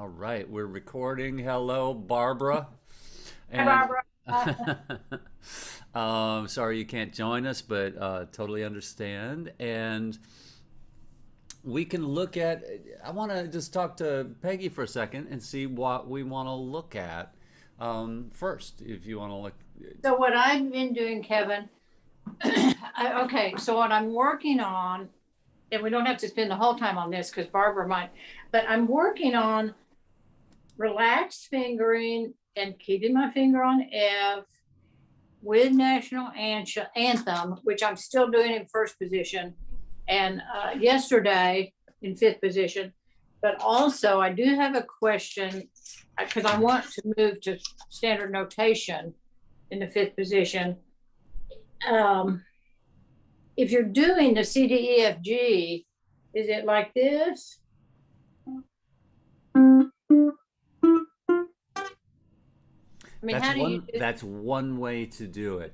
right, we're recording. Hello, Barbara. Hi, And Barbara. sorry you can't join us, but totally understand. And we can look at, I want to just talk to Peggy for a second and see what we want to look at first, if you want to look. So what I've been doing, Kevin, okay, so what I'm working on, and we don't have to spend the whole time on this because Barbara might, but I'm working on relaxed fingering and keeping my finger on F with national anthem, which I'm still doing in first position, and yesterday in fifth position. But also, I do have a question because I want to move to standard notation in the fifth position. Um, if you're doing the C, D, E, F, G, is it like this? I mean, That's how do you one do? that's one way to do it.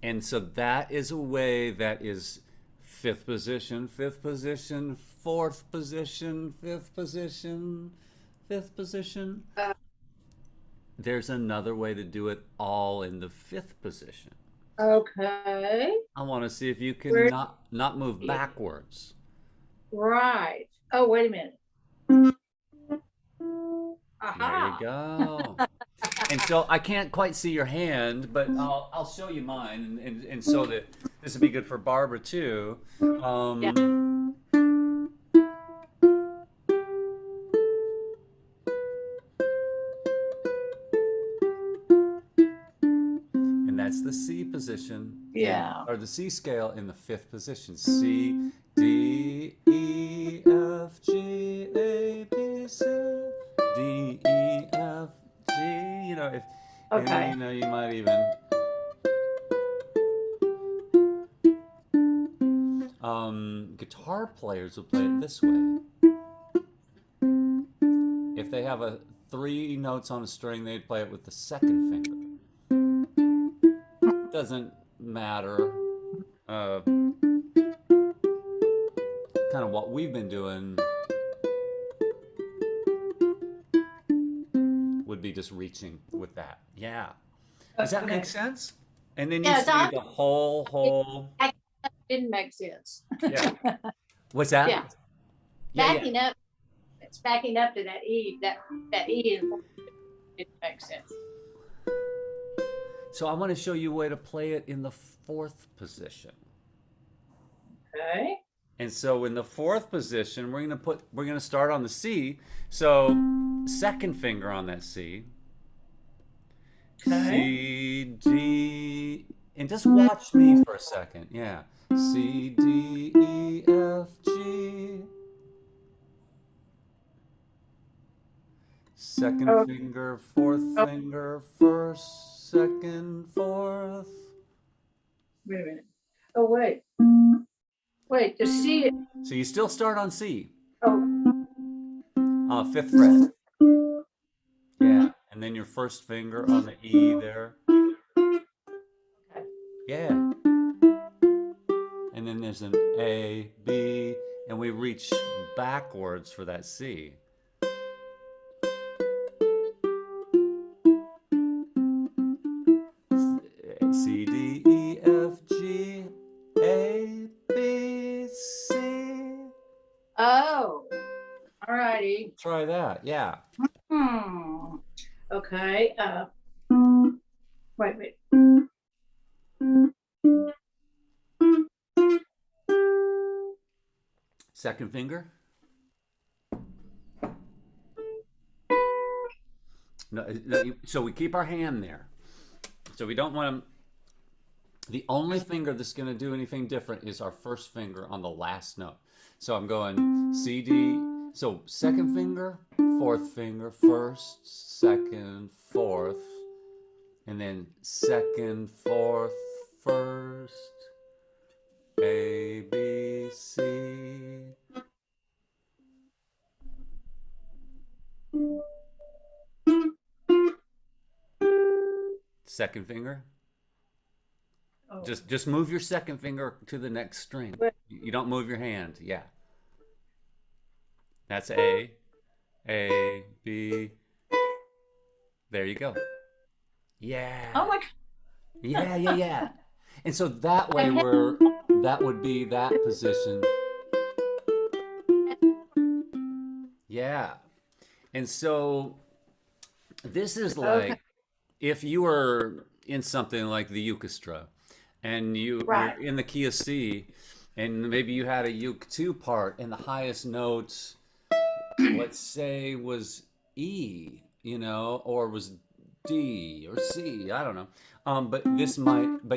And so that is a way that is fifth position, fifth position, fourth position, fifth position, fifth position. Uh, There's another way to do it all in the fifth position. okay. I want to see if you can Where? not move backwards. Right. Oh, wait a minute. There you Aha. go. And so I can't quite see your hand, but I'll show you mine, and so that this would be good for Barbara too. Yeah. Um, and that's the C position in, Yeah. or the C scale in the fifth position. C, D, E, F, G, A, B, C, D, E, F, G. You know, if, and then Okay. you might even guitar players will play it this way. If they have a three notes on a string, they'd play it with the second finger. Doesn't matter. Kind of what we've been doing would be just reaching with that. Yeah. Does that make Okay. sense? And then you Yeah, it's see obvious the whole. that didn't make sense. Yeah. What's that? Yeah. Yeah, yeah. Backing up, it's backing up to that E, that E in didn't make sense. So I want to show you a way to play it in the fourth position. Okay. And so in the fourth position, we're gonna start on the C. So second finger on that C. Okay. C, D, and just watch me for a second. Yeah. C, D, E, F, G. Second Oh, finger, fourth oh, finger, first, second, fourth. wait a minute. Oh, wait. Wait, the C. So you still start on C, Oh, fifth fret. Yeah. And then your first finger on the E there. okay. Yeah. And then there's an A, B, and we reach backwards for that C. C, D, E, F, G, A, B, C. Oh, all righty. Try that. Yeah. Hmm. Okay. Wait. Second finger. No, so we keep our hand there. So we don't want to. The only finger that's going to do anything different is our first finger on the last note. So I'm going C, D. So second finger, fourth finger, first, second, fourth, and then second, fourth, first, A, B, C. Second finger. Oh, Just move your second finger to the next string. wait. You don't move your hand. Yeah. That's A. A, B. There you go. Oh Yeah. my Yeah, yeah, yeah. And so that way God. that would be that position. Yeah. And so this is Okay, like if you were in something like the Ukestra and you're right. in the key of C and maybe you had a uke 2 part and the highest notes, let's say, was E, or was D or C, I don't know. But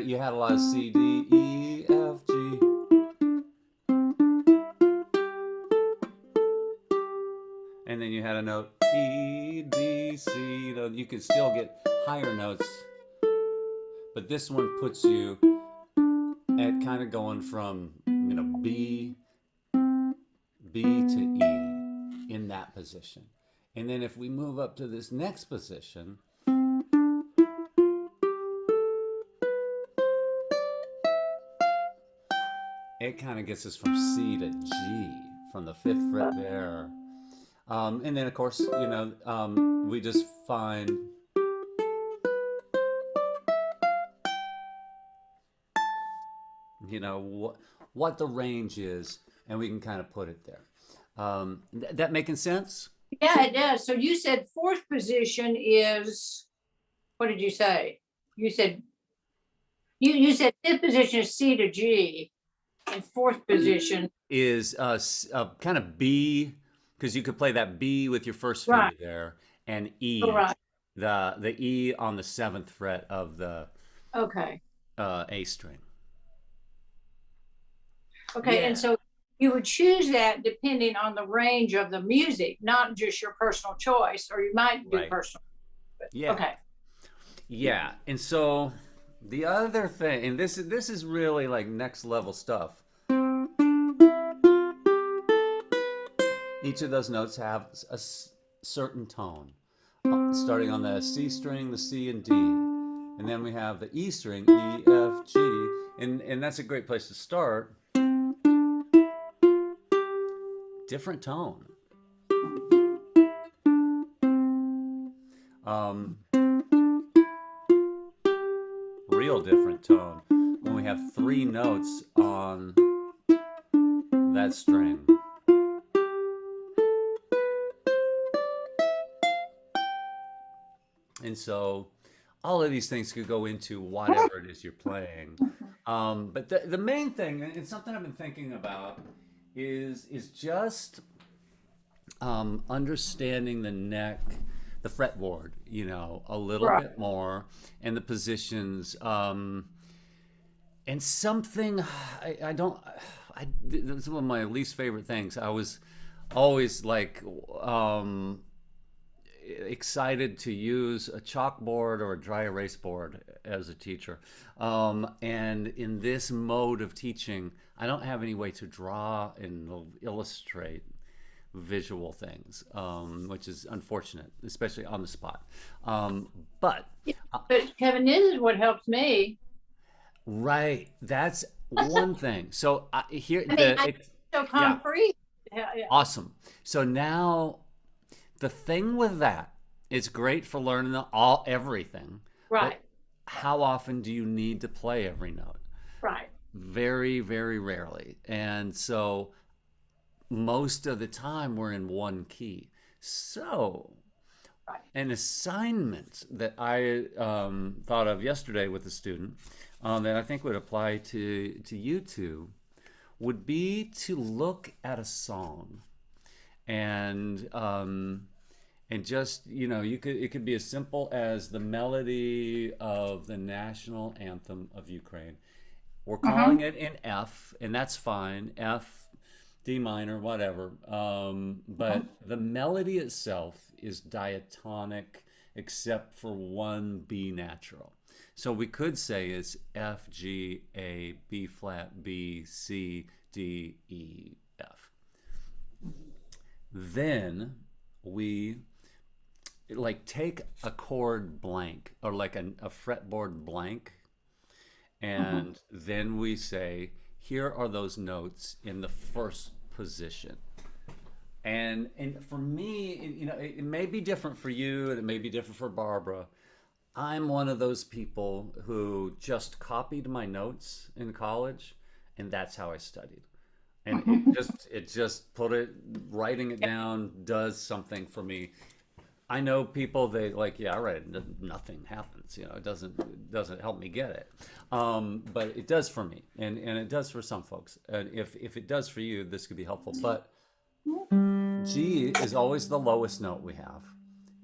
you had a lot of C, D, E, F, G. And then you had a note E, D, C. You could still get higher notes, but this one puts you at kind of going from B to E in that position. And then if we move up to this next position, it kind of gets us from C to G from the fifth fret there. And then of course, we just find what the range is, and we can kind of put it there. That making sense? Yeah, it does. So you said fourth position is, what did you say? You said, you said fifth position is C to G, and fourth position, Is kind of B, because you could play that B with your first right, finger there, and oh, E, right, the E on the seventh fret of the okay. A string. Okay, and Yeah, so you would choose that depending on the range of the music, not just your personal choice, or you might do right. personal, but Yeah, okay. yeah. And so the other thing, and this is really like next level stuff. Each of those notes have a certain tone, starting on the C string, the C and D, and then we have the E string, E, F, G, and that's a great place to start. Different tone. Um, Real different tone when we have three notes on that string. And so all of these things could go into whatever it is you're playing. But the main thing, and something I've been thinking about, is just understanding the neck, the fretboard, a little Right. bit more, and the positions. And something I don't, it's one of my least favorite things. I was always like excited to use a chalkboard or a dry erase board as a teacher. And in this mode of teaching, I don't have any way to draw and illustrate visual things, which is unfortunate, especially on the spot. But Yeah, but Kevin, this is what helps me. right, that's one thing. So here I mean, I so yeah, concrete. Yeah, yeah, awesome. So now the thing with that, it's great for learning all everything, but right, how often do you need to play every note? right. Very, very rarely. And so most of the time we're in one key. So Right. an assignment that I thought of yesterday with a student that I think would apply to you two would be to look at a song and just it could be as simple as the melody of the national anthem of Ukraine. We're Mm-hmm. calling it in F, and that's fine. F, D minor, whatever. But the melody itself is diatonic except for one B natural. So we could say it's F, G, A, B flat, B, C, D, E, F. Then we like take a chord blank or like a fretboard blank, Mm-hmm. and then we say, here are those notes in the first position. And for me, it may be different for you, and it may be different for Barbara. I'm one of those people who just copied my notes in college, and that's how I studied. And it just put it writing it down does something for me. I know people they like, yeah, all right, nothing happens. It doesn't help me get it, but it does for me, and it does for some folks. And if it does for you, this could be helpful. But G is always the lowest note we have.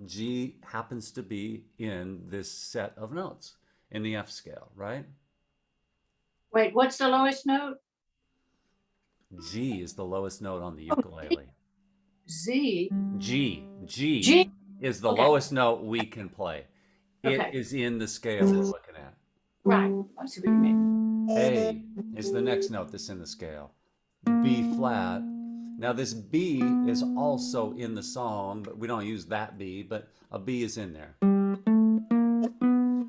G happens to be in this set of notes in the F scale, right? Wait, what's the lowest note? G is the lowest note on the Oh, ukulele. Z. G G. is the Okay. lowest note we can play. It Okay. is in the scale we're looking at. Right. I see what you mean. A is the next note that's in the scale. B flat. Now this B is also in the song, but we don't use that B, but a B is in there.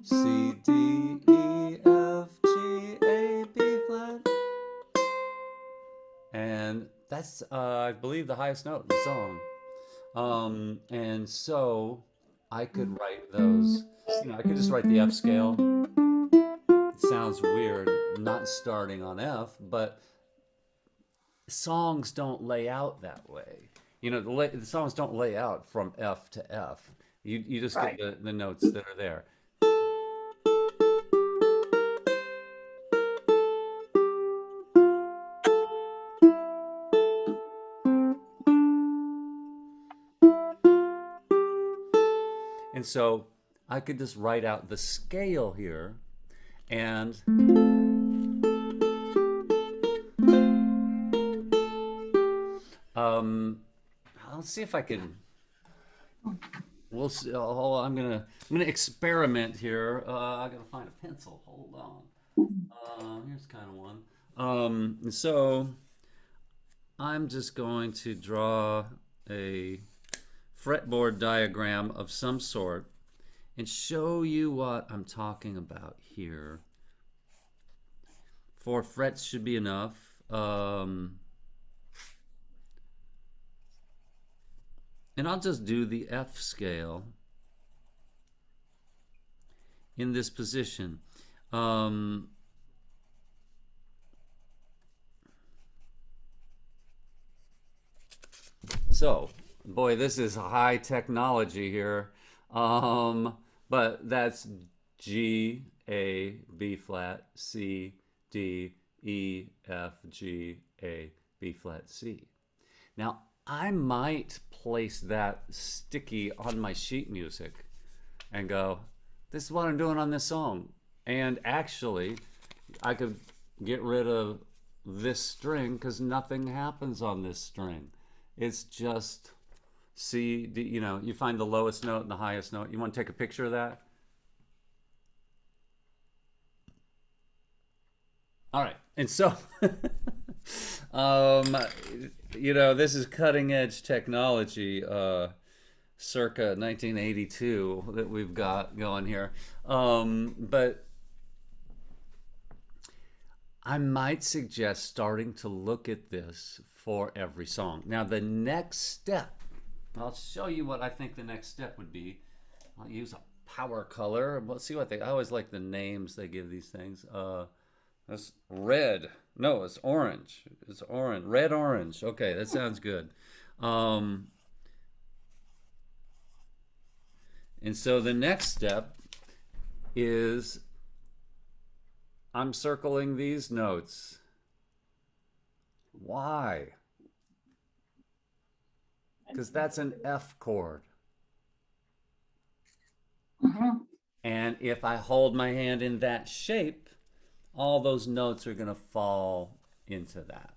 C, D, E, F, G, A, B flat. And that's, I believe, the highest note in the song. And so I could write those, I could just write the F scale. It sounds weird not starting on F, but songs don't lay out that way. The songs don't lay out from F to F. You just Right. get the notes that are there. And so I could just write out the scale here and um, let's see if I can. We'll see. Oh, I'm gonna experiment here. I gotta find a pencil. Hold on. Here's kind of one. So I'm just going to draw a fretboard diagram of some sort and show you what I'm talking about here. 4 frets should be enough. And I'll just do the F scale in this position. So, boy, this is high technology here. But that's G, A, B flat, C, D, E, F, G, A, B flat, C. Now, I might place that sticky on my sheet music and go, this is what I'm doing on this song. And actually, I could get rid of this string because nothing happens on this string. It's just C, D, you find the lowest note and the highest note. You want to take a picture of that? All right. And so, this is cutting edge technology, circa 1982 that we've got going here. But I might suggest starting to look at this for every song. Now, the next step, I'll show you what I think the next step would be. I'll use a power color. Let's see what I always like the names they give these things. That's red. No, it's orange. It's orange. Red, orange. Okay, that sounds good. And so the next step is I'm circling these notes. Why? Because that's an F chord. And if I hold my hand in that shape, all those notes are going to fall into that.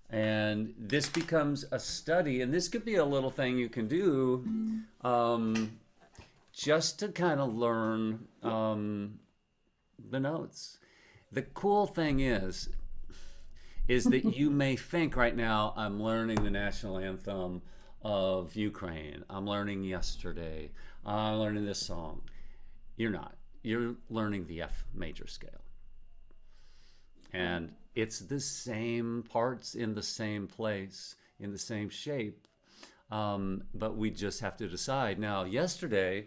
And this becomes a study, and this could be a little thing you can do just to kind of learn the notes. The cool thing is that you may think right now, I'm learning the national anthem of Ukraine. I'm learning Yesterday. I'm learning this song. You're not. You're learning the F major scale. And it's the same parts in the same place. in the same shape. But we just have to decide. Now, yesterday,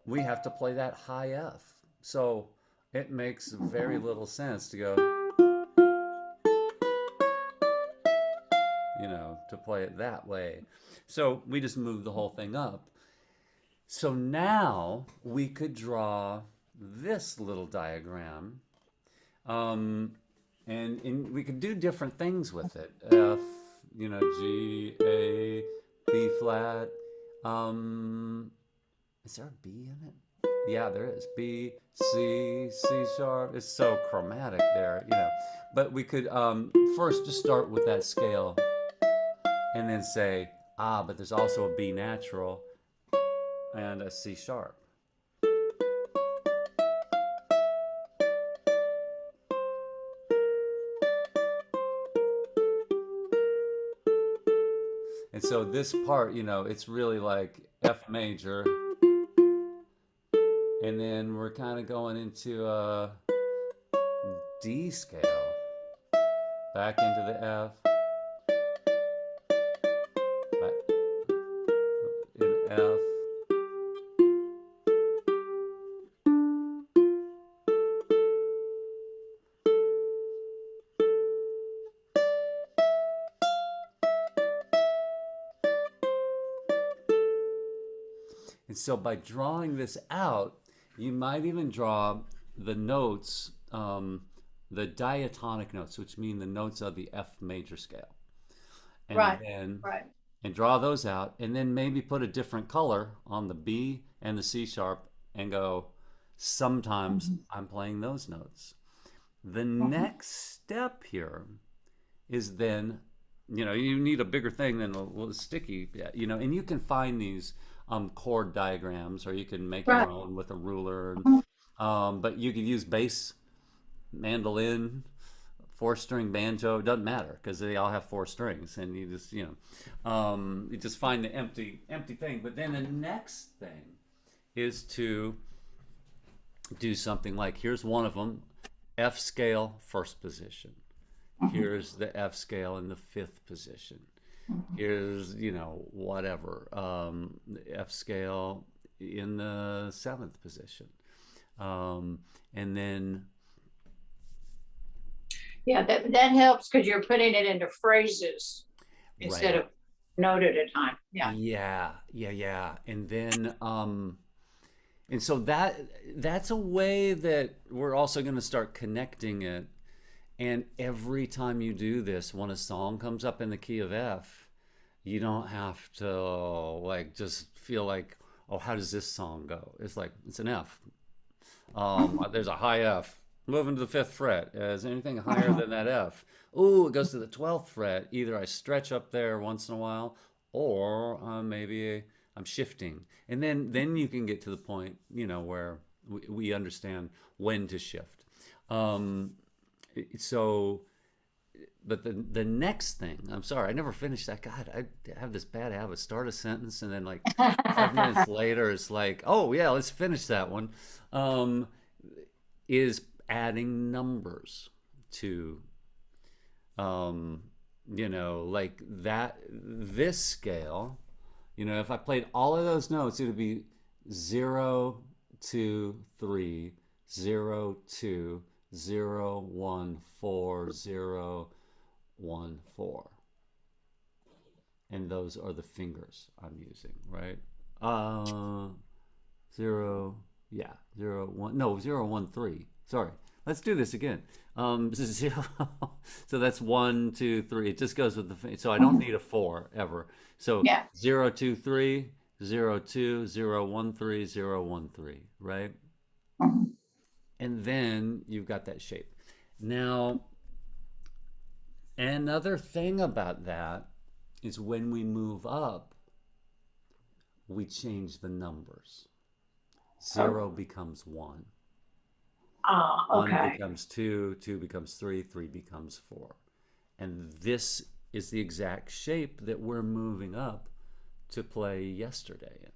we have to play that high F. So it makes very little sense to go, to play it that way. So we just moved the whole thing up. So now we could draw this little diagram, and we could do different things with it. F, G, A, B flat. Is there a B in it? Yeah, there is. B, C, C sharp. It's so chromatic there. But we could first just start with that scale and then say, but there's also a B natural and a C sharp. And so this part, it's really like F major. And then we're kind of going into a D scale. Back into the F. Back in F. And so by drawing this out, you might even draw the notes, the diatonic notes, which mean the notes of the F major scale. And Right. then Right. and draw those out, and then maybe put a different color on the B and the C sharp and go, sometimes I'm playing those notes. The next step here is then, you need a bigger thing than a little sticky, and you can find these chord diagrams, or you can make Right. your own with a ruler. But you could use bass, mandolin, four-string banjo. It doesn't matter because they all have four strings, and you just find the empty thing. But then the next thing is to do something like, here's one of them, F scale, first position. Here's the F scale in the fifth position. Here's, whatever, F scale in the seventh position. And then, Yeah, that helps because you're putting it into phrases instead right. of note at a time. Yeah. Yeah. And then, and so that's a way that we're also going to start connecting it. And every time you do this, when a song comes up in the key of F, you don't have to just feel like, oh, how does this song go? It's like, it's an F. There's a high F. Moving to the fifth fret. Is anything higher than that F? Ooh, it goes to the 12th fret. Either I stretch up there once in a while, or maybe I'm shifting. And then you can get to the point, where we understand when to shift. So, but the next thing, I'm sorry, I never finished that. God, I have this bad habit. Start a sentence and then 5 minutes later, it's like, oh yeah, let's finish that one. Is adding numbers to, like this scale. If I played all of those notes, it would be 0, 2, 3, 0, 2, 0, 1, 4, 0, 1, 4. And those are the fingers I'm using, right? 0, 0, 1, no, 0, 1, 3. Sorry. Let's do this again. 0. So that's 1, 2, 3. It just goes with the, so I don't need a 4 ever. So Yeah. 0, 2, 3, 0, 2, 0, 1, 3, 0, 1, 3, right? And then you've got that shape. Now, another thing about that is when we move up, we change the numbers. 0 becomes 1. 1 Okay. becomes 2, 2 becomes 3, 3 becomes 4. And this is the exact shape that we're moving up to play yesterday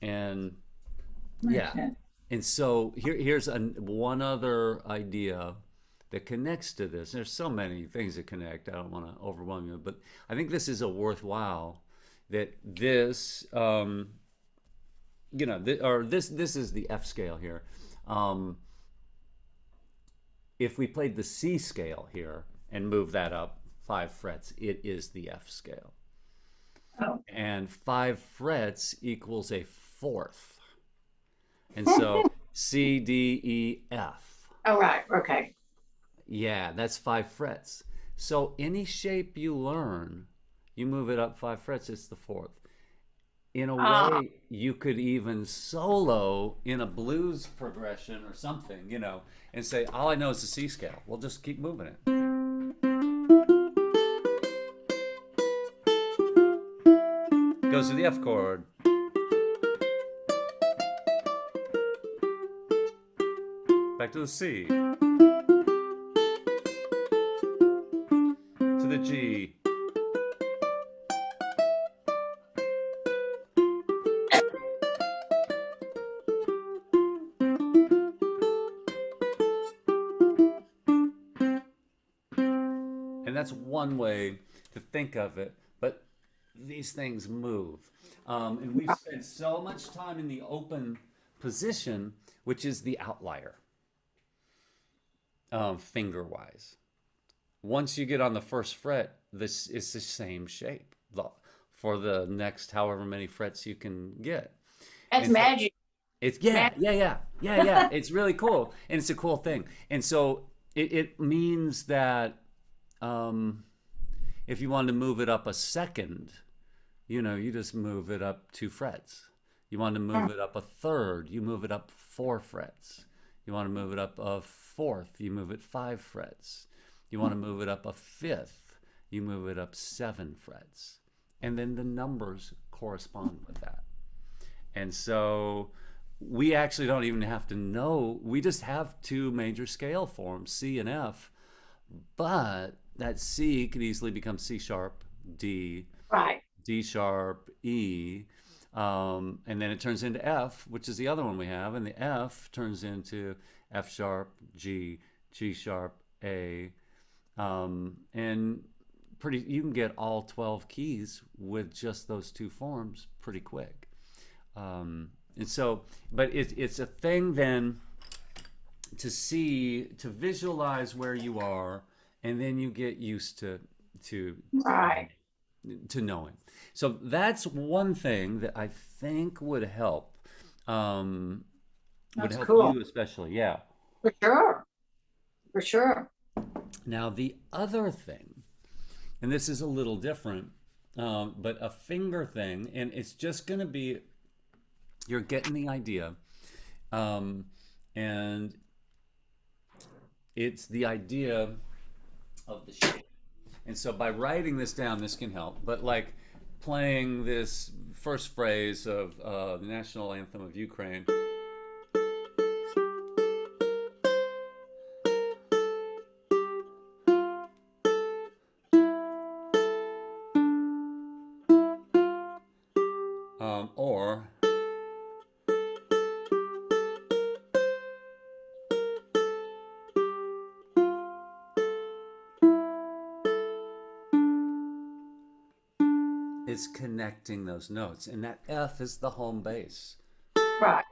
in. And yeah. And so here's one other idea that connects to this. There's so many things that connect. I don't want to overwhelm you, but I think this is a worthwhile that this, or this is the F scale here. Um, if we played the C scale here and move that up 5 frets, it is the F scale. Oh. And 5 frets equals a fourth. And so C, D, E, F. Oh, right. Okay. Yeah, that's 5 frets. So any shape you learn, you move it up 5 frets, it's the fourth. In a Ah, way, you could even solo in a blues progression or something, and say, all I know is the C scale. We'll just keep moving it. Goes to the F chord. Back to the C. To the G. And that's one way to think of it. But these things move. And we've spent so much time in the open position, which is the outlier, finger wise. Once you get on the first fret, this is the same shape for the next however many frets you can get. that's And so magic. it's yeah, Magic. yeah, yeah, yeah, yeah. It's really cool, and it's a cool thing. And so it means that um, if you wanted to move it up a second, you just move it up 2 frets. You want to move it up a third, you move it up 4 frets. You want to move it up a fourth, you move it 5 frets. You want to move it up a fifth, you move it up 7 frets. And then the numbers correspond with that. And so we actually don't even have to know. We just have 2 major scale forms, C and F, but that C could easily become C sharp, D, Right. D sharp, E, and then it turns into F, which is the other one we have, and the F turns into F sharp, G, G sharp, A, and you can get all 12 keys with just those 2 forms pretty quick. And so, but it's a thing then to visualize where you are, and then you get used to Right. knowing. So that's one thing that I think um, would That's help cool. you especially. Yeah. For sure. For sure. Now the other thing, and this is a little different, but a finger thing, and it's just going to be you're getting the idea, um, and it's the idea of the shape. And so by writing this down, this can help. But like playing this first phrase of the national anthem of Ukraine, or it's connecting those notes. And that F is the home base. Right.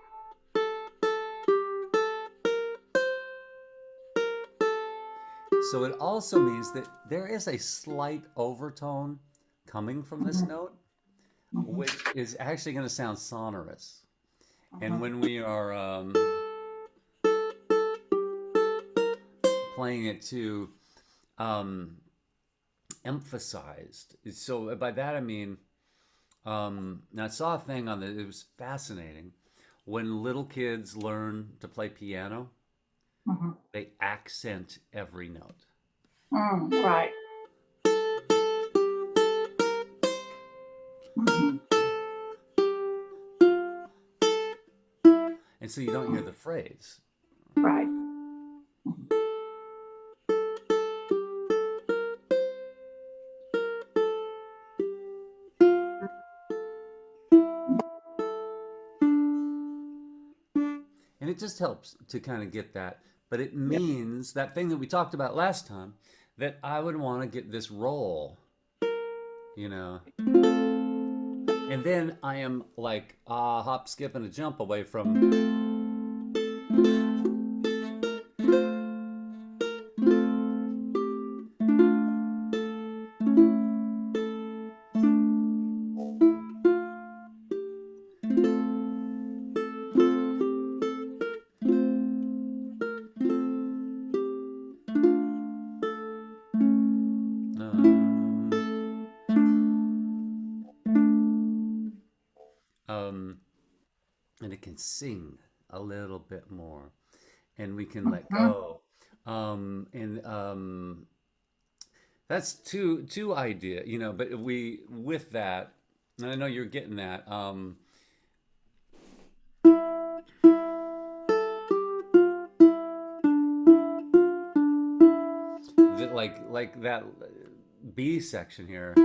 So it also means that there is a slight overtone coming from this Mhm. note, Mhm. which is actually going to sound sonorous. And Mhm. when we are playing it to um, emphasized, so by that I mean, now I saw a thing it was fascinating. When little kids learn to play piano, Mhm. they accent every note. Right. Mhm. And so you don't hear the phrase. Right. And it just helps to kind of get that. But it means that thing that we talked about last time, that I would want to get this roll, you know. And then I am like a hop, skip, and a jump away from. Um, and it can sing a little bit more, and we can let go. And That's two idea, you know. But we with that, and I know you're getting that. That like that B section here.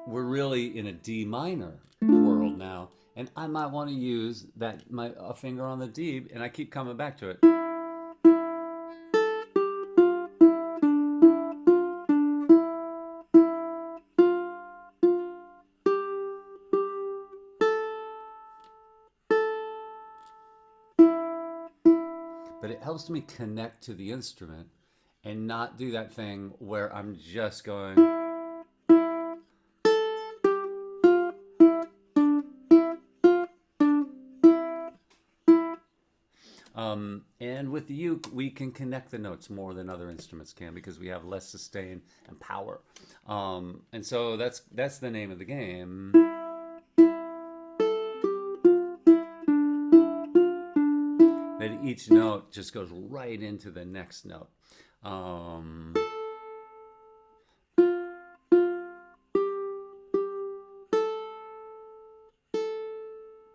We're really in a D minor world now, and I might want to use that my a finger on the D, and I keep coming back to it. But it helps me connect to the instrument and not do that thing where I'm just going. And with the uke, we can connect the notes more than other instruments can because we have less sustain and power. And so that's the name of the game. That each note just goes right into the next note.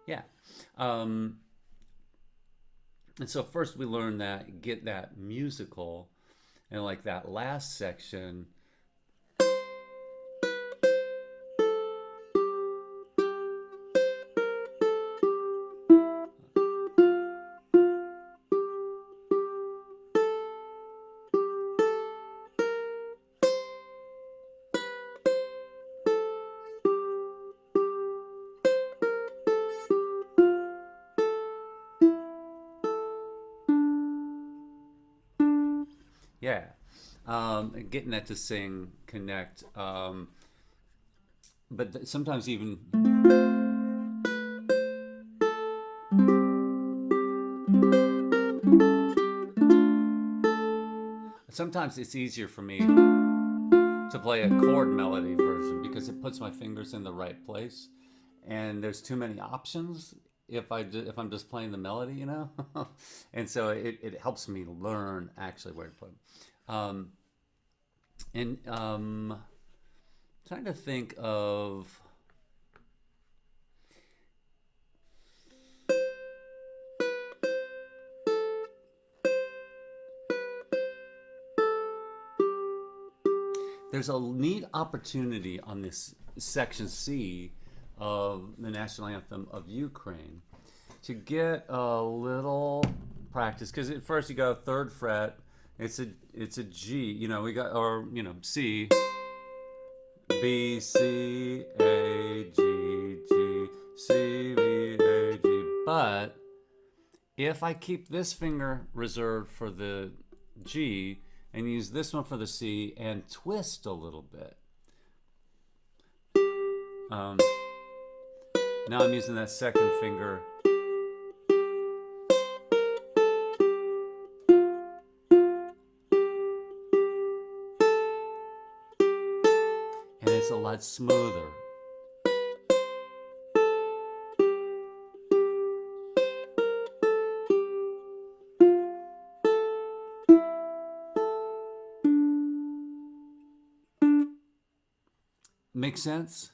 Yeah. And so first we learn that, get that musical, and like that last section. Yeah. Getting that to sing, connect. But sometimes even. Sometimes it's easier for me to play a chord melody version because it puts my fingers in the right place, and there's too many options if I'm just playing the melody, you know. And so it helps me learn actually where to put them. Trying to think of. There's a neat opportunity on this section C of the national anthem of Ukraine to get a little practice, because at first you go third fret, it's a G, you know, we got, or you know, C, B, C, A, G, G, C, B, A, G. But if I keep this finger reserved for the G and use this one for the C and twist a little bit. Now I'm using that second finger. And it's a lot smoother. Make sense?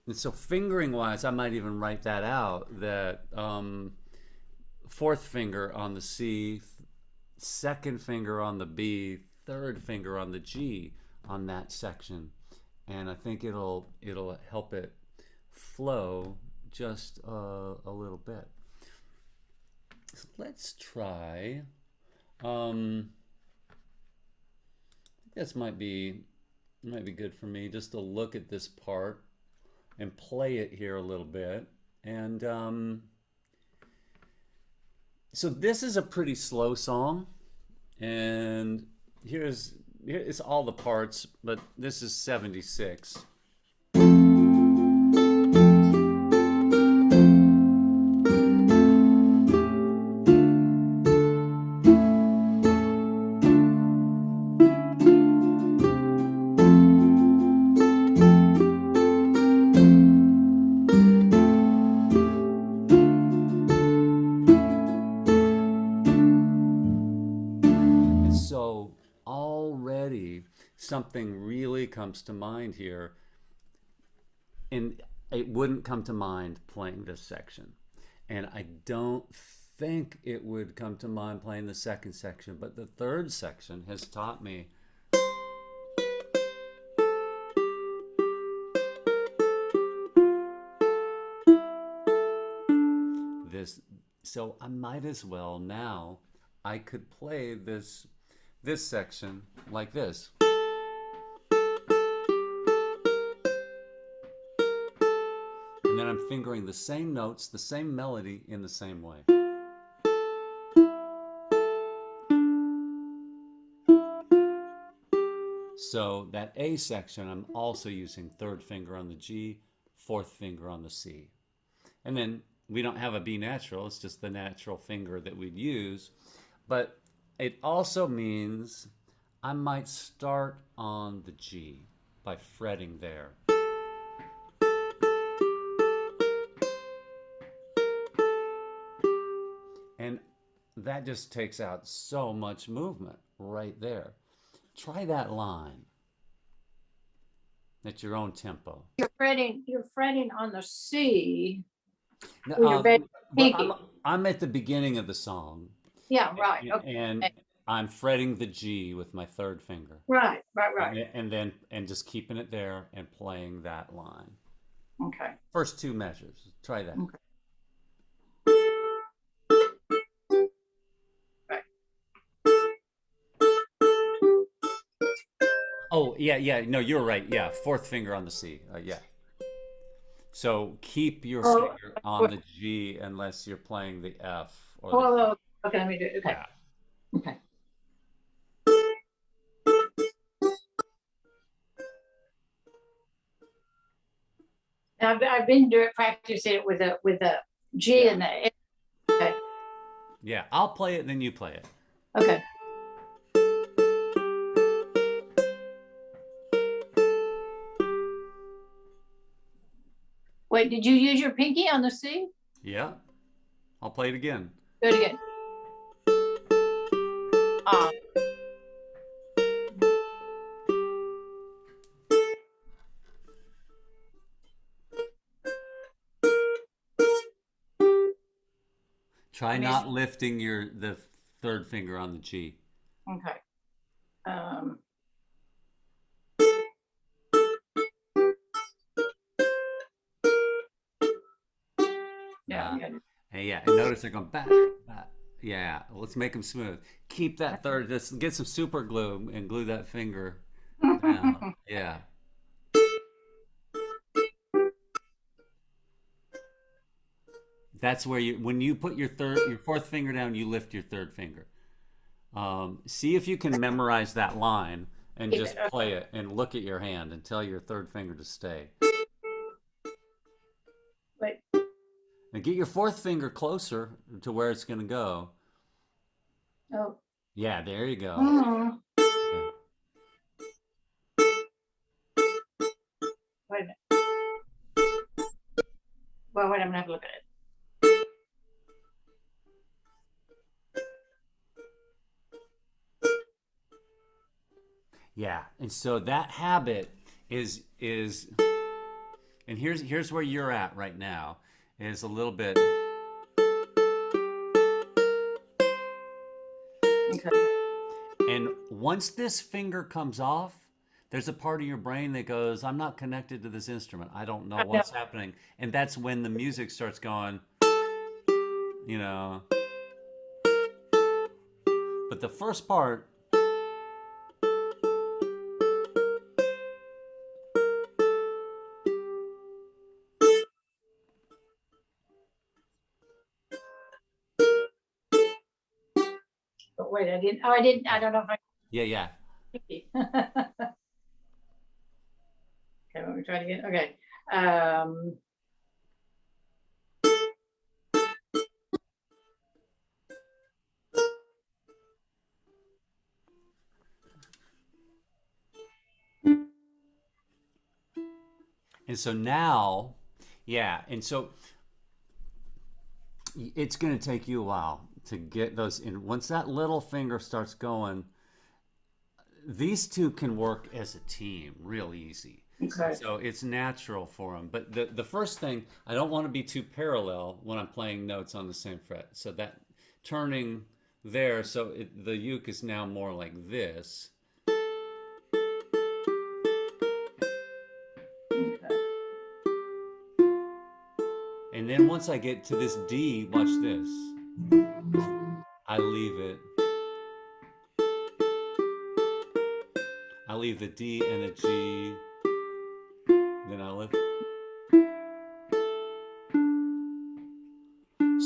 And so fingering wise, I might even write that out, that fourth finger on the C, second finger on the B, third finger on the G on that section. and I think it'll help it flow just a little bit. So let's try. This might be good for me just to look at this part and play it here a little bit. And so this is a pretty slow song, and here is all the parts, but this is 76. So already something really comes to mind here, and it wouldn't come to mind playing this section, and I don't think it would come to mind playing the second section, but the third section has taught me this. So I might as well now, I could play this section like this. And then I'm fingering the same notes, the same melody in the same way. So that A section, I'm also using third finger on the G, fourth finger on the C. And then we don't have a B natural, it's just the natural finger that we'd use. But it also means I might start on the G by fretting there. And that just takes out so much movement right there. Try that line at your own tempo. You're fretting on the C. Now, When you're ready, I'm at the beginning of the song. Yeah, right. Okay. And I'm fretting the G with my third finger. Right. And just keeping it there and playing that line. Okay. First two measures. Try that. Okay. Right. Oh, yeah. No, you're right. Yeah, fourth finger on the C. Yeah. So keep your finger on the G unless you're playing the F or the okay, let me do it. Okay. Yeah. Okay. I've been practicing it with a G and the A. Okay. Yeah, I'll play it, then you play it. Okay. Wait, did you use your pinky on the C? Yeah. I'll play it again. Do it again. Try not lifting the third finger on the G. Okay. Yeah. Hey, yeah. And notice they're going back. Yeah. Let's make them smooth. Keep that third. Just get some super glue and glue that finger down. Yeah. That's where when you put your fourth finger down, you lift your third finger. See if you can memorize that line and just play it and look at your hand and tell your third finger to stay. Wait. And get your fourth finger closer to where it's going to go. Oh. Yeah, there you go. Mm. Okay. Wait a minute. Well, wait, I'm going to have to look at it. Yeah, and so that habit is and here's where you're at right now, is a little bit. Okay. And once this finger comes off, there's a part of your brain that goes, I'm not connected to this instrument. I don't know I know. what's happening. And that's when the music starts going, you know. But the first part, But wait, I didn't. Oh, I didn't. I don't know if I. yeah, yeah. Okay, let me try it again. Okay. Um, And so now, yeah, and so it's going to take you a while to get those in. Once that little finger starts going, these two can work as a team real easy. okay. So it's natural for them. But the first thing, I don't want to be too parallel when I'm playing notes on the same fret. So that turning there, so the uke is now more like this. Okay. And then once I get to this D, watch this. I leave it. I leave the D and the G. Then I lift.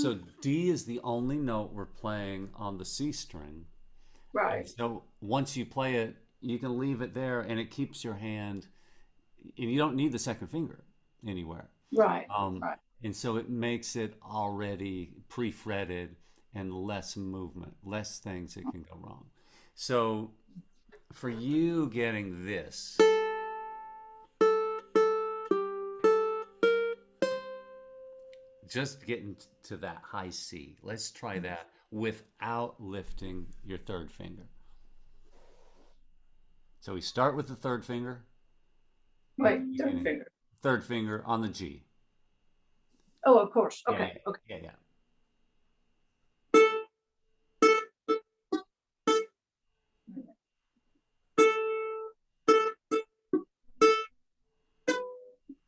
So D is the only note we're playing on the C string. And Right. so once you play it, you can leave it there and it keeps your hand, and you don't need the second finger anywhere. Right. Um, Right. and so it makes it already pre-fretted and less movement, less things that can go wrong. So for you getting this, just getting to that high C, let's try that without lifting your third finger. So we start with the third finger. Right. Third finger. Third finger on the G. Oh, of course. Yeah, Okay. yeah, Okay. yeah, yeah.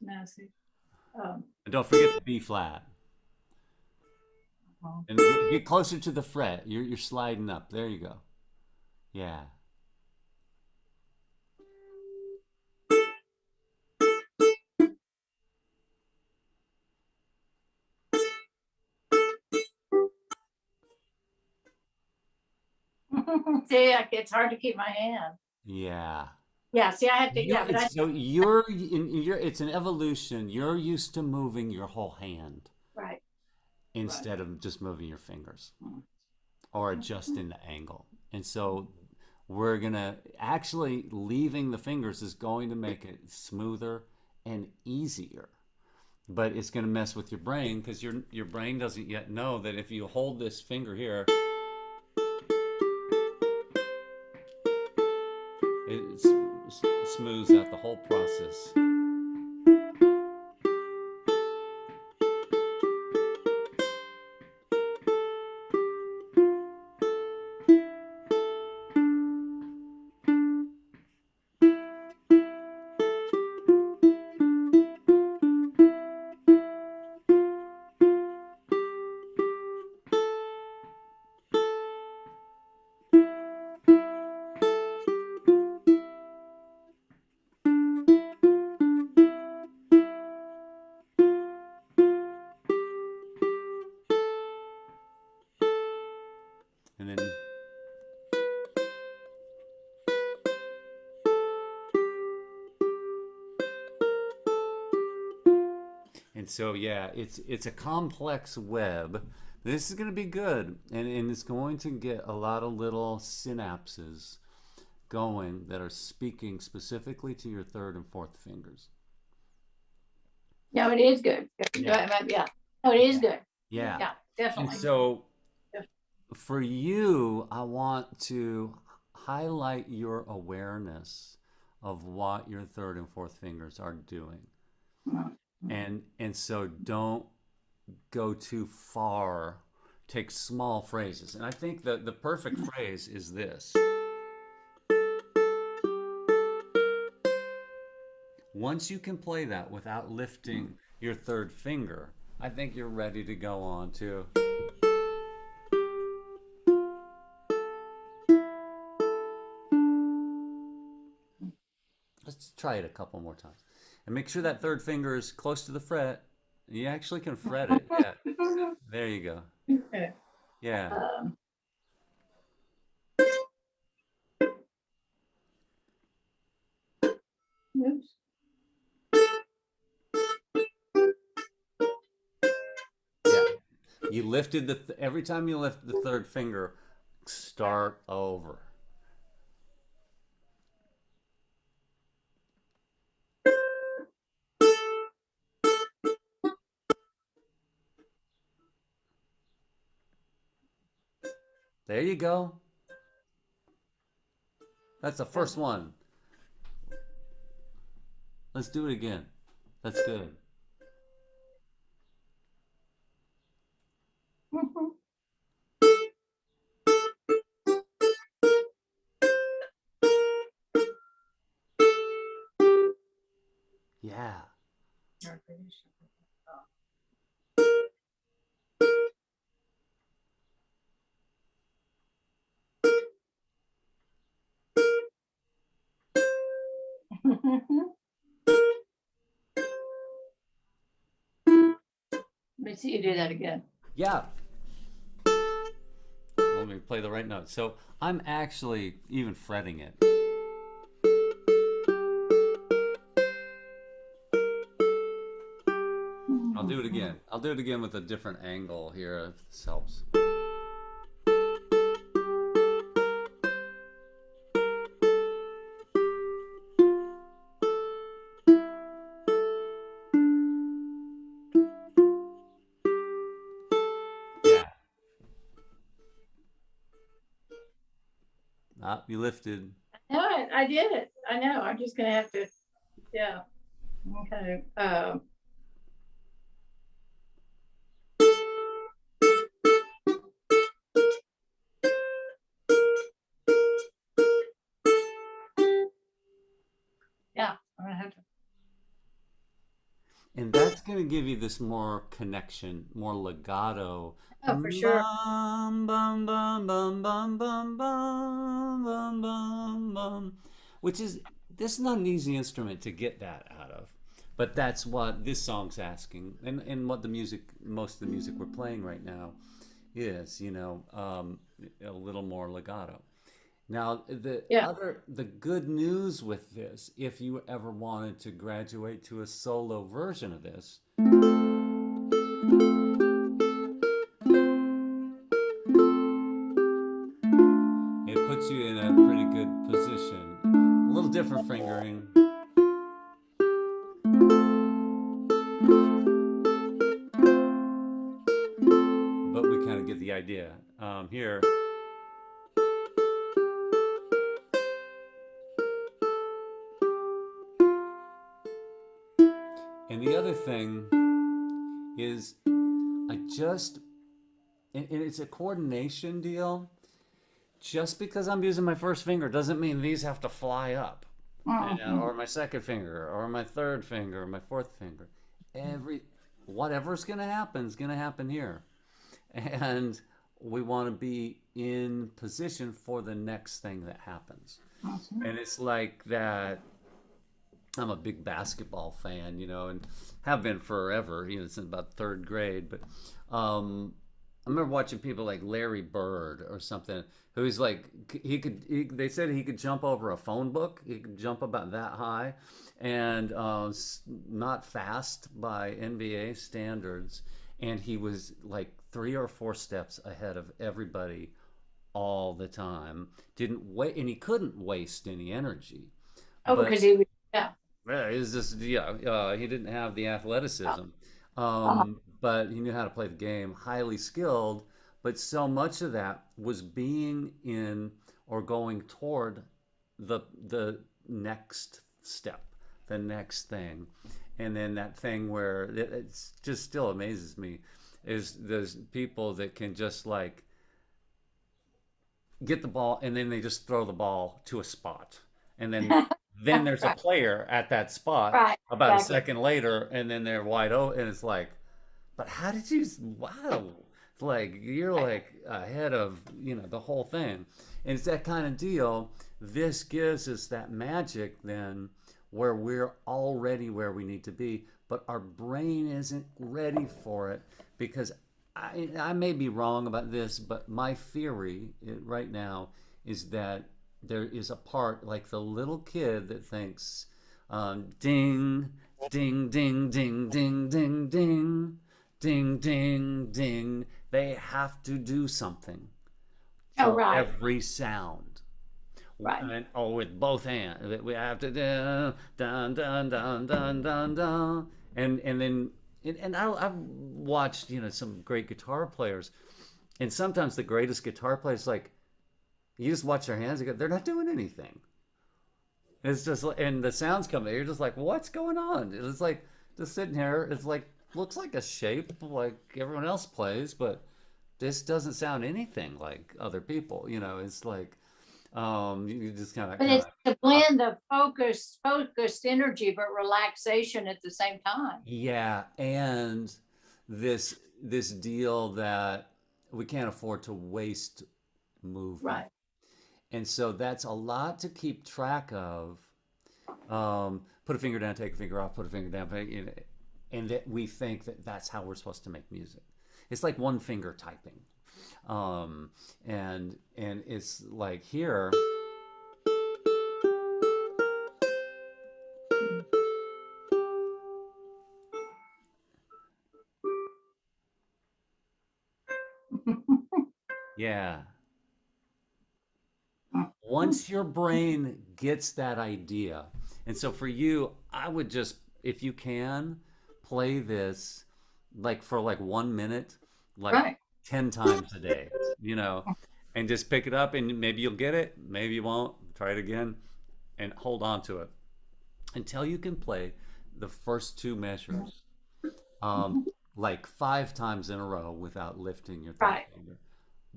Now see. Um, And don't forget the B flat. oh. And get closer to the fret. You're sliding up. There you go. Yeah. See, it's hard to keep my hand. Yeah. Yeah. See, I have to. You, Yeah, but I. it's, so you're in you're it's an evolution. You're used to moving your whole hand Right. instead of just moving your fingers Mm. or adjusting the angle. And so we're gonna actually leaving the fingers is going to make it smoother and easier. But it's gonna mess with your brain because your brain doesn't yet know that if you hold this finger here, it smooths out the whole process. And then and so yeah, it's a complex web. This is going to be good, and it's going to get a lot of little synapses going that are speaking specifically to your third and fourth fingers. No, it is good. Yeah. Yeah. No, it is good. Yeah. Yeah, And definitely. so for you, I want to highlight your awareness of what your third and fourth fingers are doing. And so don't go too far. Take small phrases. And I think the perfect phrase is this. Once you can play that without lifting your third finger, I think you're ready to go on to. Let's try it a couple more times. And make sure that third finger is close to the fret. You actually can fret it. Yeah. There you go. Okay. Yeah. Um, oops. Yeah. You lifted every time you lift the third finger, start over. There you go. That's the first one. Let's do it again. That's good. Yeah. Let me see you do that again. Yeah. Let me play the right note. So I'm actually even fretting it. I'll do it again. I'll do it again with a different angle here if this helps. Yeah. Ah, you lifted. No, I did it. I know. I'm just gonna have to. Yeah. Okay. Yeah. I'm gonna have to. And that's going to give you this more connection, more legato. Oh, for sure. Bum, bum, bum, bum, bum, bum, bum, bum, bum, bum. Which is, this is not an easy instrument to get that out of. But that's what this song's asking. And what the music, most of the music we're playing right now is, a little more legato. Now, Yeah. the good news with this, if you ever wanted to graduate to a solo version of this, it puts you in a pretty good position. A little different fingering, but we kind of get the idea. Here, and the other thing is, and it's a coordination deal. Just because I'm using my first finger doesn't mean these have to fly up. Or my second finger, or my third finger, or my fourth finger. Whatever's going to happen is going to happen here. And we want to be in position for the next thing that happens. And it's like that. I'm a big basketball fan, and have been forever, since about third grade. But I remember watching people like Larry Bird or something, who's like they said he could jump over a phone book. He could jump about that high, and not fast by NBA standards. And he was like 3 or 4 steps ahead of everybody all the time. Didn't wait, and he couldn't waste any energy. Oh, But because he was. Yeah. yeah, it's just he didn't have the athleticism, Uh-huh. but he knew how to play the game. Highly skilled, but so much of that was being in or going toward the next step, the next thing, and then that thing where it's just still amazes me is those people that can just like get the ball and then they just throw the ball to a spot and then then there's a Right, player at that spot right, about a exactly. second later, and then they're wide open, and it's like, but how did you? Wow, it's like you're Right. like ahead of the whole thing, and it's that kind of deal. This gives us that magic then, where we're already where we need to be, but our brain isn't ready for it because I may be wrong about this, but my theory right now is that there is a part like the little kid that thinks, ding, ding, ding, ding, ding, ding, ding, ding, ding, ding. They have to do something Oh, for right, every sound. right. And, oh, with both hands. We have to dun dun dun dun dun dun dun. And then I've watched some great guitar players, and sometimes the greatest guitar players, like, you just watch their hands, they're not doing anything. It's just and the sounds come there. You're just like, what's going on? It's like just sitting here. It's like looks like a shape like everyone else plays, but this doesn't sound anything like other people. It's like you just kind of But it's a blend of focused energy, but relaxation at the same time. yeah, and this deal that we can't afford to waste movement, Right. and so that's a lot to keep track of. Put a finger down, take a finger off, put a finger down, and that we think that that's how we're supposed to make music. It's like one finger typing, and it's like here. Yeah. Once your brain gets that idea, and so for you, I would just, if you can, play this like for like 1 minute, like Right. 10 times a day, and just pick it up, and maybe you'll get it, maybe you won't. Try it again and hold on to it until you can play the first two measures, um, like 5 times in a row without lifting your third Right. finger.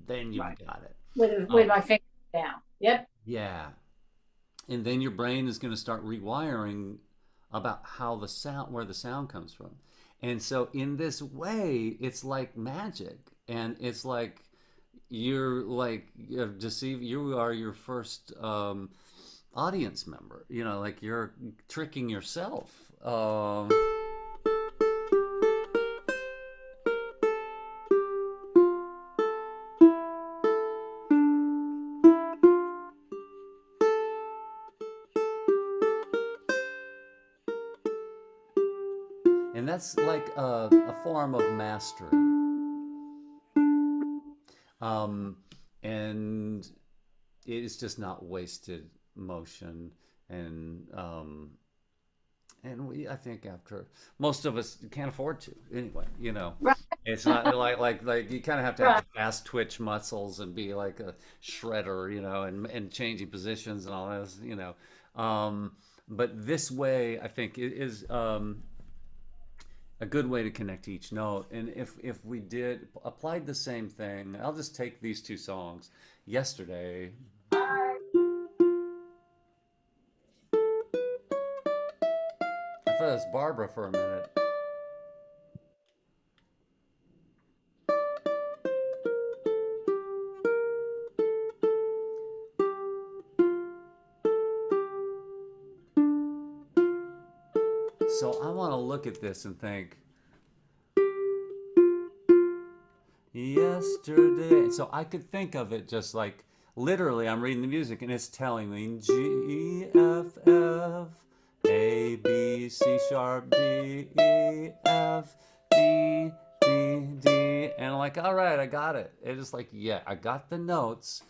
Then you've Right. got it. With Um, my finger down. Yep. yeah. And then your brain is going to start rewiring about how the sound where the sound comes from. And so in this way it's like magic, and it's like you're like deceive you are your first audience member, like you're tricking yourself. And that's like a form of mastery. um, and it's just not wasted motion. And I think after most of us can't afford to anyway. Right. It's not like you kind of have Right. the fast twitch muscles and be like a shredder, and changing positions and all this, but this way I think it is a good way to connect each note. And if we did applied the same thing, I'll just take these two songs. Yesterday, I thought it was Barbara for a minute. So I want to look at this and think, yesterday. So I could think of it just like literally, I'm reading the music and it's telling me G, F, F, A, B, C sharp, D, E, F, D, D, D. And I'm like, all right, I got it. It's just like, yeah, I got the notes.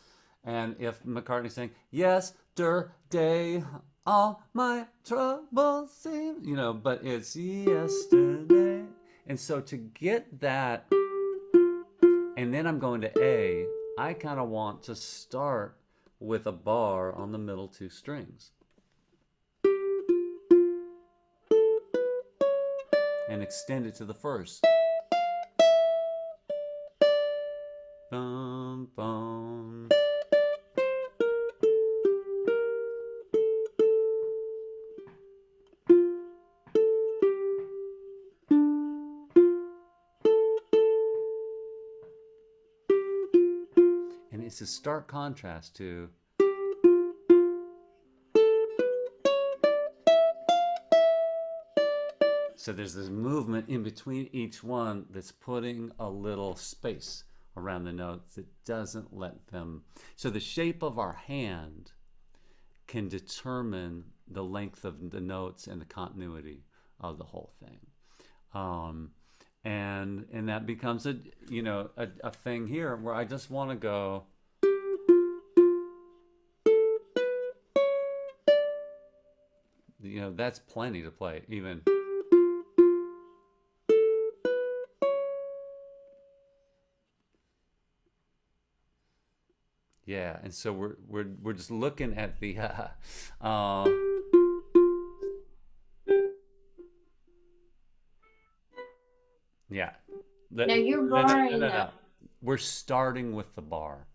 And if McCartney's saying, yesterday, all my troubles seem, but it's yesterday. And so to get that, and then I'm going to A, I kind of want to start with a bar on the middle two strings and extend it to the first. Bum, bum. and it's a stark contrast to. So there's this movement in between each one that's putting a little space around the notes that doesn't let them. So the shape of our hand can determine the length of the notes and the continuity of the whole thing. And that becomes a thing here where I just want to go. That's plenty to play even. Yeah, and so we're just looking at the yeah. Now you're No, no, no, barring no, the. no. We're starting with the bar.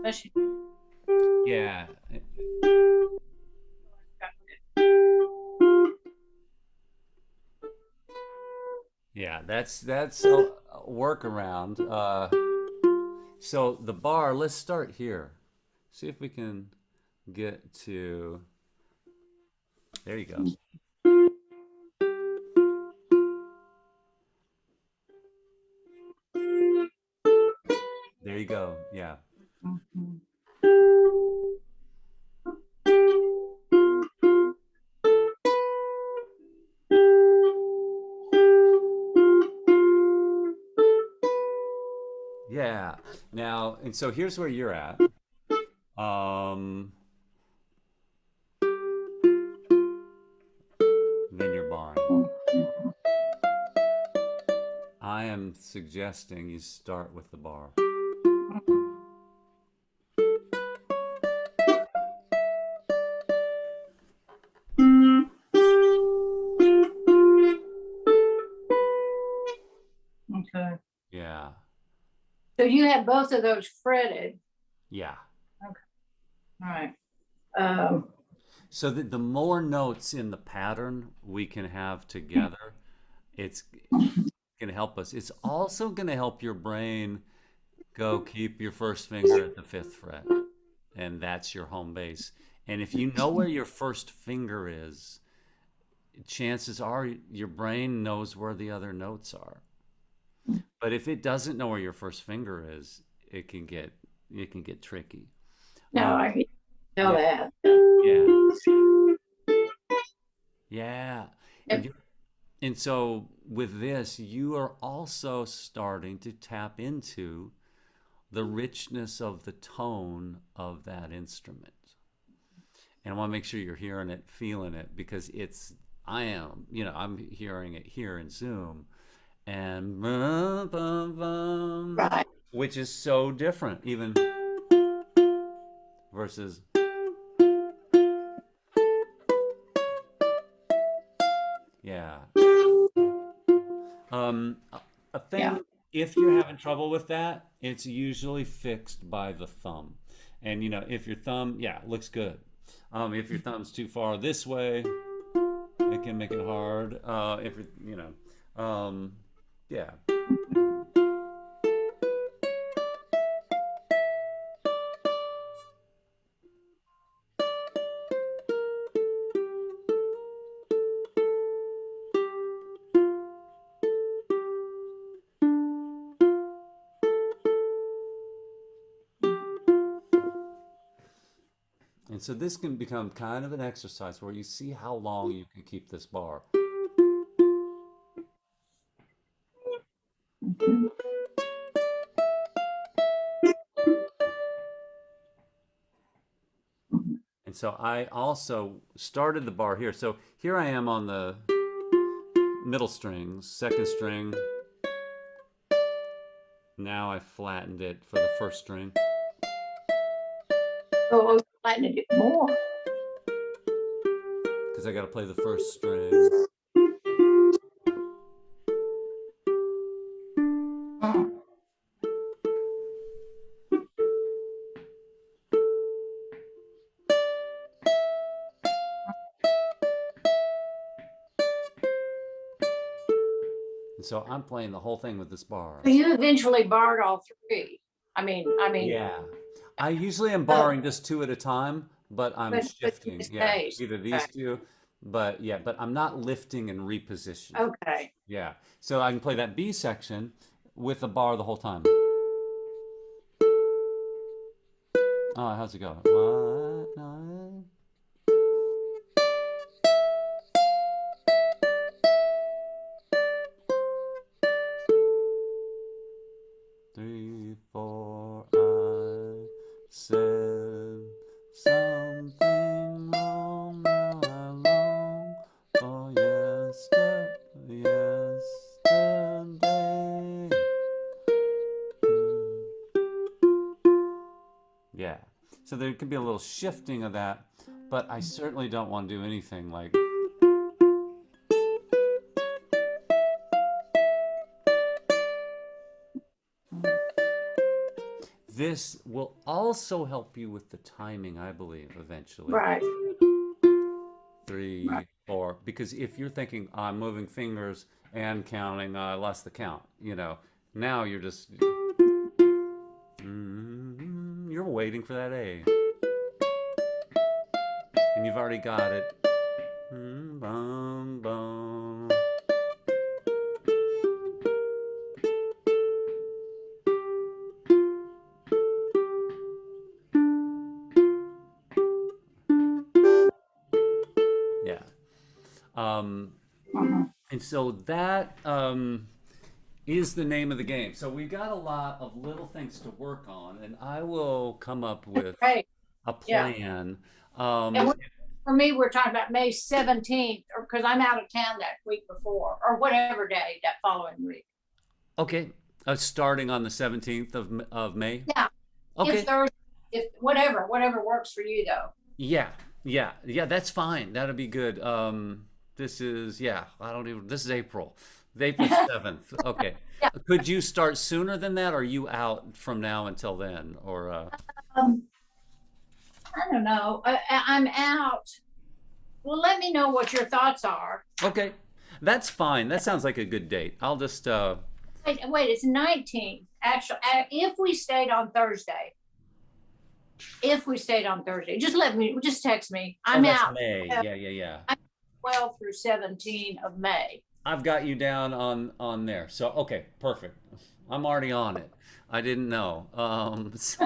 Bless you. Yeah. Yeah, that's a workaround. So the bar, let's start here. See if we can get to. There you go. There you go. Yeah. Mhm. Yeah. Now, and so here's where you're at. Then you're barring. I am suggesting you start with the bar. Okay. Yeah. So you have both of those fretted. Yeah. Okay. All right. So the more notes in the pattern we can have together, it's going to help us. It's also going to help your brain go keep your first finger at the 5th fret. And that's your home base. And if you know where your first finger is, chances are your brain knows where the other notes are. But if it doesn't know where your first finger is, it can get tricky. No, I can tell that. Yeah. Yeah. And so with this, you are also starting to tap into the richness of the tone of that instrument. And I want to make sure you're hearing it, feeling it, because I'm hearing it here in Zoom, and Right. which is so different, even versus. Yeah. A thing, Yeah. if you're having trouble with that, it's usually fixed by the thumb. And if your thumb, looks good. If your thumb's too far this way, it can make it hard. If yeah. And so this can become kind of an exercise where you see how long you can keep this bar. And so I also started the bar here. So here I am on the middle strings, 2nd string. Now I flattened it for the 1st string. Oh, flatten it more. Because I got to play the 1st string. And so I'm playing the whole thing with this bar. So you eventually barred all three. I mean, Yeah. I usually am oh, barring just two at a time, but I'm but in shifting. this Yeah. case, Either okay, these two, but yeah, but I'm not lifting and repositioning. okay. Yeah. So I can play that B section with the bar the whole time. Oh, how's it go? What? Nine, 3, 4. I said something wrong. Now I long for yesterday. Yeah. So there could be a little shifting of that, but I certainly don't want to do anything like this. Will also help you with the timing, I believe, eventually. Right, 3, right. 4. Because if you're thinking I'm moving fingers and counting, I lost the count. Now you're just you're waiting for that A, and you've already got it. Bum, bum. Yeah. Um, Mhm. and so that is the name of the game. So we've got a lot of little things to work on, and I will come up with Great. a Yeah. plan. And Um, for me, we're talking about May 17th, or because I'm out of town that week before, or whatever day that following week. okay, starting on the 17th of May. Yeah, if Okay, Thursday, if whatever works for you though. yeah, yeah, yeah. That's fine. That'll be good. This is yeah. I don't even. This is April, April 7th. Okay. Yeah. Could you start sooner than that? Or are you out from now until then? Or Um, I don't know. I'm out. Well, let me know what your thoughts are. okay, that's fine. That sounds like a good date. I'll just Wait, it's 19th. Actually, if we stayed on Thursday, just text me. Oh, I'm that's out May. Yeah, yeah, yeah. 12 through 17 of May. I've got you down on there. So okay, perfect. I'm already on it. I didn't know. So